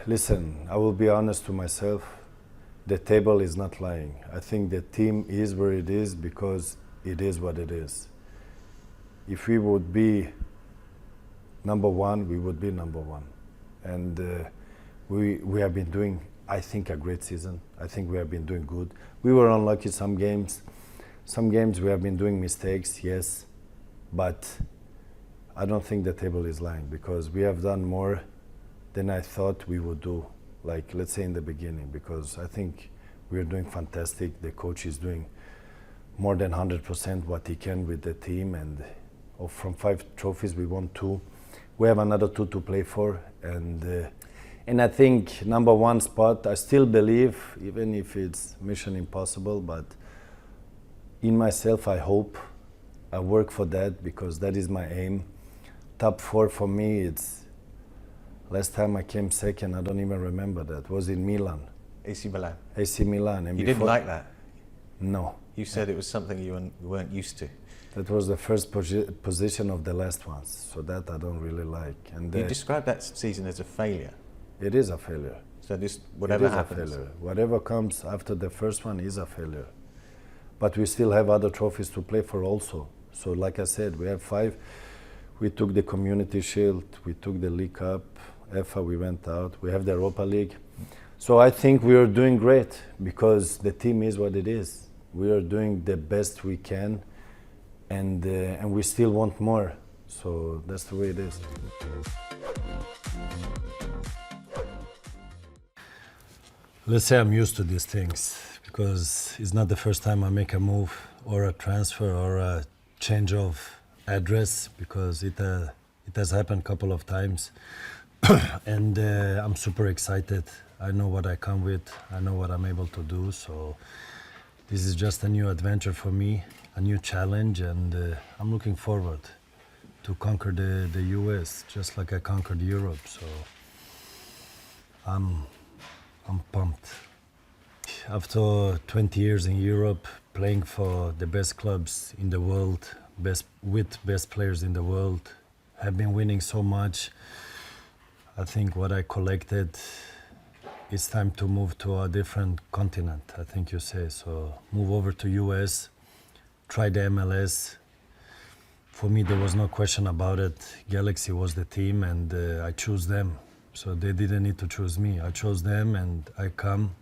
Listen, I will be honest to myself. The table is not lying. I think the team is where it is because it is what it is. If we would be number one, we would be number one. And we have been doing, I think, a great season. I think we have been doing good. We were unlucky some games. Some games we have been doing mistakes, yes. But I don't think the table is lying because we have done more than I thought we would do, like let's say in the beginning, because I think we're doing fantastic. The coach is doing more than 100% what he can with the team, and from 5 trophies we won 2. We have another 2 to play for, and I think number 1 spot, I still believe, even if it's mission impossible, but in myself I hope, I work for that because that is my aim. Top 4 for me, it's last time I came second, I don't even remember that, was in Milan. AC Milan. AC Milan. And you didn't like that? No. You said it was something you weren't used to. That was the first position of the last ones, so that I don't really like. And you described that season as a failure. It is a failure. So this, whatever happens. A failure. Whatever comes after the first one is a failure. But we still have other trophies to play for also. So like I said, we have 5. We took the Community Shield, we took the League Cup, EFA we went out, we have the Europa League. So I think we are doing great because the team is what it is. We are doing the best we can, and we still want more. So that's the way it is. Let's say I'm used to these things because it's not the first time I make a move or a transfer or a change of address, because it has happened a couple of times. And I'm super excited. I know what I come with. I know what I'm able to do. So this is just a new adventure for me, a new challenge, and I'm looking forward to conquer the US just like I conquered Europe. So I'm pumped. After 20 years in Europe, playing for the best clubs in the world, with best players in the world, have been winning so much. I think what I collected, it's time to move to a different continent, I think you say. So move over to US, try the MLS. For me, there was no question about it. Galaxy was the team, and I chose them. So they didn't need to choose me. I chose them, and I come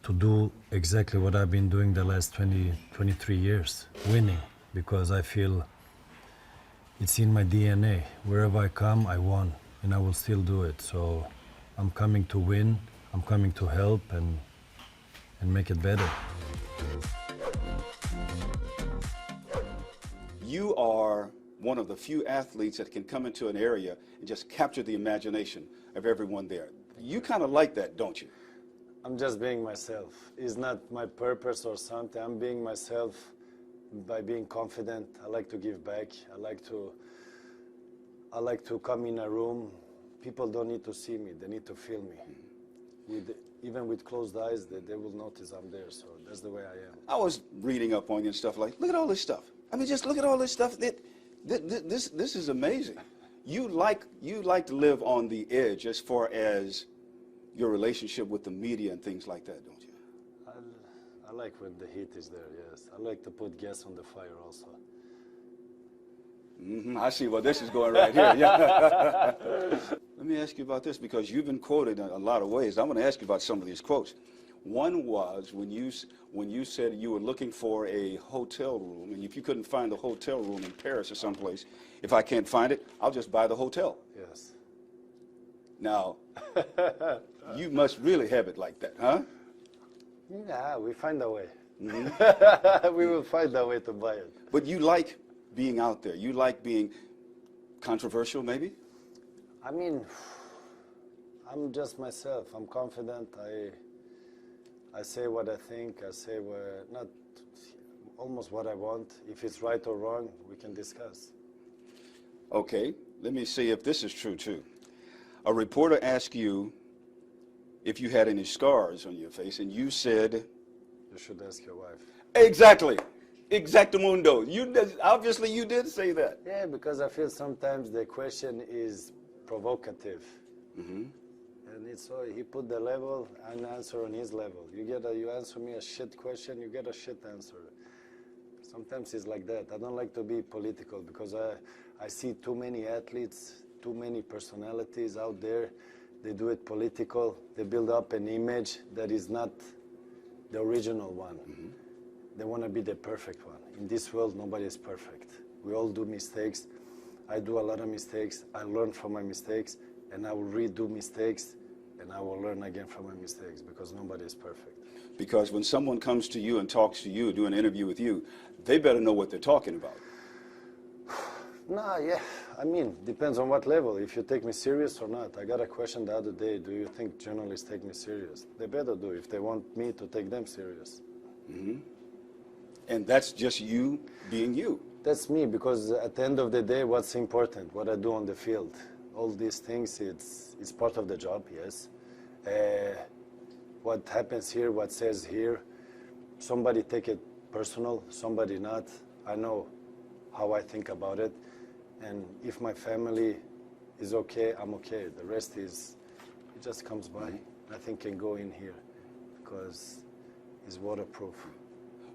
to do exactly what I've been doing the last 23 years, winning, because I feel it's in my DNA. Wherever I come, I won, and I will still do it. So I'm coming to win, I'm coming to help and make it better. You are one of the few athletes that can come into an area and just capture the imagination of everyone there. You kind of like that, don't you? I'm just being myself. It's not my purpose or something. I'm being myself by being confident. I like to give back. I like to come in a room. People don't need to see me. They need to feel me. Even with closed eyes, they will notice I'm there. So that's the way I am. I was reading up on you and stuff like, look at all this stuff. I mean, just look at all this stuff. This is amazing. You like to live on the edge as far as your relationship with the media and things like that, don't you? I like when the heat is there, yes. I like to put gas on the fire also. I see where this is going right here. Yeah. Let me ask you about this, because you've been quoted in a lot of ways. I want to ask you about some of these quotes. One was when you said you were looking for a hotel room, and if you couldn't find a hotel room in Paris or someplace, if I can't find it, I'll just buy the hotel. Yes. Now, you must really have it like that, huh? Yeah, we find a way. We will find a way to buy it. But you like being out there. You like being controversial, maybe? I mean, I'm just myself. I'm confident. I say what I think. I say not almost what I want. If it's right or wrong, we can discuss. Okay, let me see if this is true too. A reporter asked you if you had any scars on your face, and you said, "You should ask your wife." Exactly. Exactamundo. Obviously you did say that. Yeah, because I feel sometimes the question is provocative. And it's so he put the level and answer on his level. You answer me a shit question, you get a shit answer. Sometimes it's like that. I don't like to be political because I see too many athletes, too many personalities out there. They do it political. They build up an image that is not the original one. Mm-hmm. They want to be the perfect one. In this world, nobody is perfect. We all do mistakes. I do a lot of mistakes. I learn from my mistakes, and I will redo mistakes, and I will learn again from my mistakes because nobody is perfect. Because when someone comes to you and talks to you, do an interview with you, they better know what they're talking about. Nah, yeah. I mean, depends on what level. If you take me serious or not. I got a question the other day. Do you think journalists take me serious? They better do if they want me to take them serious. Mm-hmm. And that's just you being you. That's me, because at the end of the day, what's important? What I do on the field. All these things, it's part of the job, yes. What happens here, what says here, somebody take it personal, somebody not. I know how I think about it, and if my family is okay, I'm okay. The rest is, it just comes by. Nothing can go in here because it's waterproof.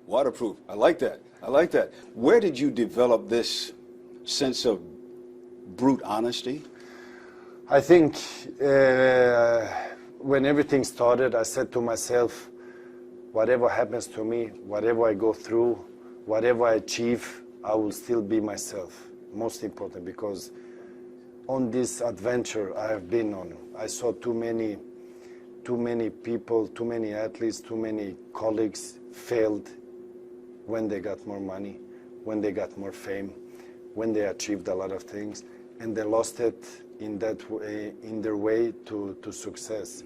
Waterproof, I like that, I like that. Where did you develop this sense of brute honesty? I think when everything started, I said to myself, whatever happens to me, whatever I go through, whatever I achieve, I will still be myself. Most important, because on this adventure I have been on, I saw too many people, too many athletes, too many colleagues failed when they got more money, when they got more fame, when they achieved a lot of things, and they lost it in that way, in their way to success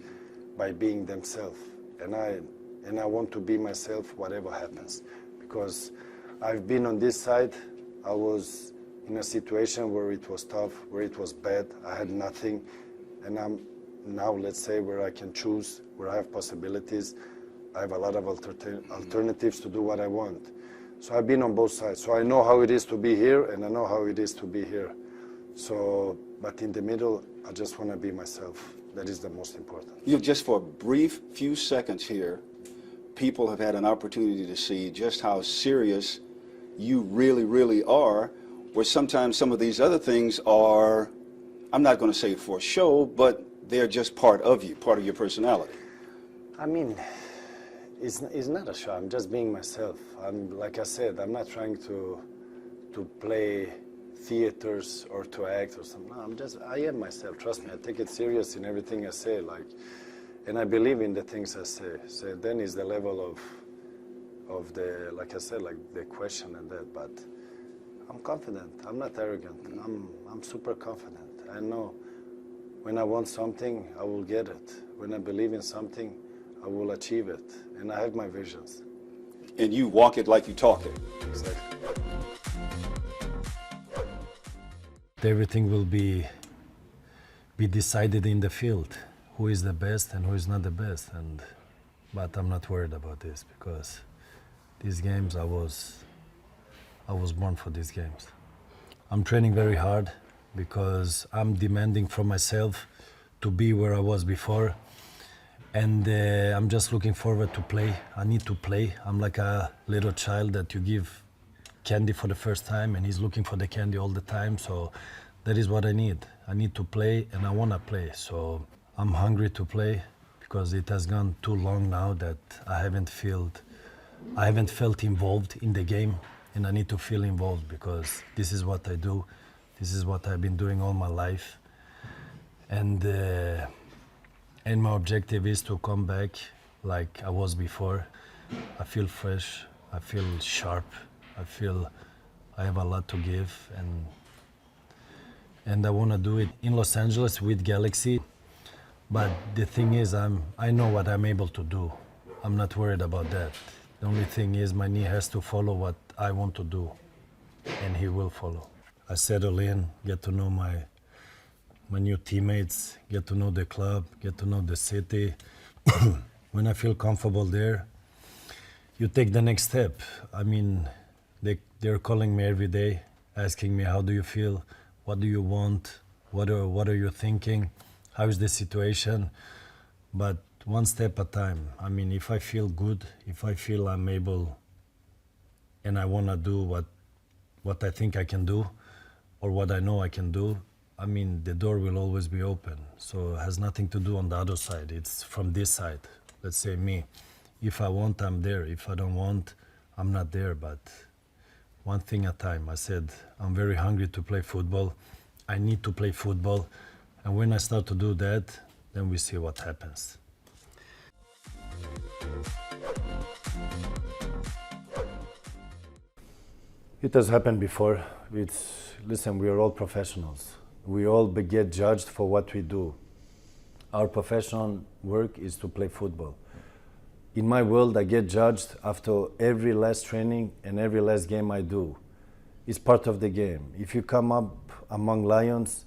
by being themselves. And I want to be myself whatever happens, because I've been on this side. I was in a situation where it was tough, where it was bad. I had nothing, and I'm now, let's say, where I can choose, where I have possibilities. I have a lot of alternatives to do what I want. So I've been on both sides. So I know how it is to be here, and I know how it is to be here. So, but in the middle, I just want to be myself. That is the most important. You know, just for a brief few seconds here, people have had an opportunity to see just how serious you really, really are, where sometimes some of these other things are, I'm not going to say for show, but they're just part of you, part of your personality. I mean, it's not a show. I'm just being myself. Like I said, I'm not trying to play theaters or to act or something. No, I am myself. Trust me, I take it serious in everything I say. And I believe in the things I say. So then is the level of the, like I said, like the question and that. But I'm confident. I'm not arrogant. I'm super confident. I know when I want something, I will get it. When I believe in something, I will achieve it. And I have my visions. And you walk it like you talk it. Exactly. Everything will be decided in the field. Who is the best and who is not the best. But I'm not worried about this, because these games, I was born for these games. I'm training very hard because I'm demanding from myself to be where I was before. And I'm just looking forward to play. I need to play. I'm like a little child that you give candy for the first time, and he's looking for the candy all the time. So that is what I need. I need to play, and I want to play. So I'm hungry to play, because it has gone too long now that I haven't felt involved in the game, and I need to feel involved, because this is what I do. This is what I've been doing all my life. And my objective is to come back like I was before. I feel fresh, I feel sharp, I feel I have a lot to give, and I want to do it in Los Angeles with Galaxy. But the thing is, I know what I'm able to do. I'm not worried about that. The only thing is my knee has to follow what I want to do, and he will follow. I settle in, get to know my new teammates, get to know the club, get to know the city. When I feel comfortable there, you take the next step. I mean, they're calling me every day, asking me, how do you feel? What do you want? What are you thinking? how is the situation, but one step at a time. I mean, if I feel good, if I feel I'm able and I want to do what I think I can do or what I know I can do, I mean, the door will always be open. So it has nothing to do on the other side. It's from this side. Let's say me. If I want, I'm there. If I don't want, I'm not there. But one thing at a time. I said, I'm very hungry to play football. I need to play football. And when I start to do that, then we see what happens. It has happened before. Listen, we are all professionals. We all get judged for what we do. Our professional work is to play football. In my world, I get judged after every last training and every last game I do. It's part of the game. If you come up among lions,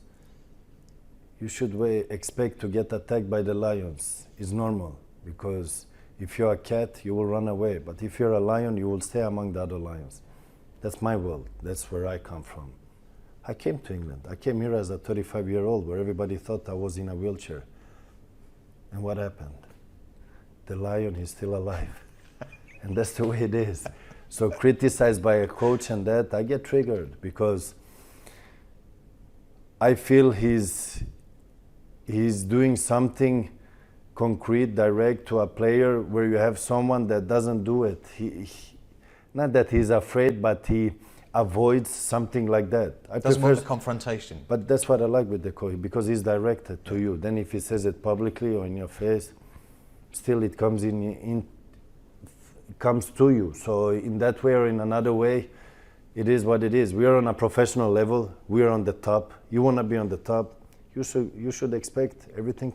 you should expect to get attacked by the lions. It's normal, because if you're a cat, you will run away. But if you're a lion, you will stay among the other lions. That's my world. That's where I come from. I came to England. I came here as a 35-year-old where everybody thought I was in a wheelchair. And what happened? The lion is still alive. And that's the way it is. So criticized by a coach and that, I get triggered because I feel he's doing something concrete, direct to a player where you have someone that doesn't do it. Not that he's afraid, but he avoids something like that. I doesn't prefer want the confrontation. But that's what I like with the coach, because he's directed to you. Then if he says it publicly or in your face, still it comes comes to you. So in that way or in another way, it is what it is. We are on a professional level. We are on the top. You want to be on the top. You should expect everything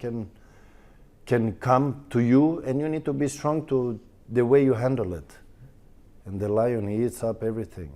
can come to you, and you need to be strong to the way you handle it. And the lion, he eats up everything.